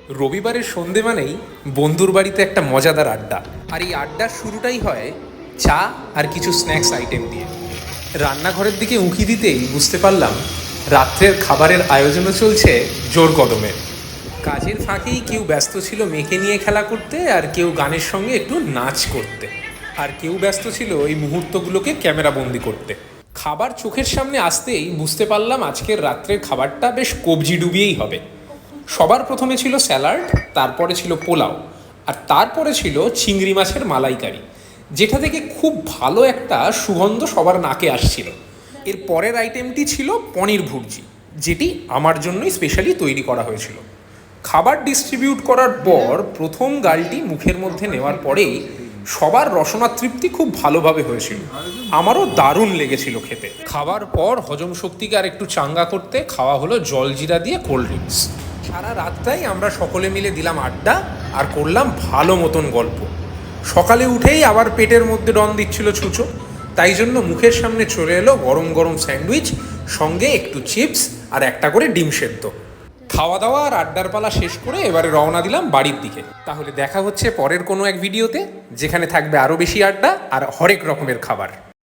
রবিবারের সন্ধে মানেই বন্ধুর বাড়িতে একটা মজাদার আড্ডা। আর এই আড্ডার শুরুটাই হয় চা আর কিছু স্ন্যাক্স আইটেম দিয়ে। রান্নাঘরের দিকে উঁকি দিতেই বুঝতে পারলাম রাত্রের খাবারের আয়োজনও চলছে জোর কদমে। কাজের ফাঁকেই কেউ ব্যস্ত ছিল মেয়েকে নিয়ে খেলা করতে, আর কেউ গানের সঙ্গে একটু নাচ করতে, আর কেউ ব্যস্ত ছিল এই মুহূর্তগুলোকে ক্যামেরাবন্দি করতে। খাবার চোখের সামনে আসতেই বুঝতে পারলাম আজকের রাত্রের খাবারটা বেশ কবজি ডুবিয়েই হবে। সবার প্রথমে ছিল স্যালাড, তারপরে ছিল পোলাও, আর তারপরে ছিল চিংড়ি মাছের মালাইকারি, যেটা থেকে খুব ভালো একটা সুগন্ধ সবার নাকে আসছিল। এর পরের আইটেমটি ছিল পনির ভুর্জি, যেটি আমার জন্যই স্পেশালি তৈরি করা হয়েছিল। খাবার ডিস্ট্রিবিউট করার পর প্রথম গালটি মুখের মধ্যে নেওয়ার পরেই সবার রসনা তৃপ্তি খুব ভালোভাবে হয়েছিল। আমারও দারুণ লেগেছিল খেতে। খাবার পর হজম শক্তিকে আর একটু চাঙ্গা করতে খাওয়া হলো জলজিরা দিয়ে কোল্ড ড্রিঙ্কস। সারা রাতটাই আমরা সকলে মিলে দিলাম আড্ডা আর করলাম ভালো মতন গল্প। সকালে উঠেই আবার পেটের মধ্যে ডন দিচ্ছিল ছুঁচো, তাই জন্য মুখের সামনে চলে এলো গরম গরম স্যান্ডউইচ, সঙ্গে একটু চিপস আর একটা করে ডিম সেদ্ধ। খাওয়া দাওয়া আর আড্ডার পালা শেষ করে এবারে রওনা দিলাম বাড়ির দিকে। তাহলে দেখা হচ্ছে পরের কোনো এক ভিডিওতে, যেখানে থাকবে আরও বেশি আড্ডা আর হরেক রকমের খাবার।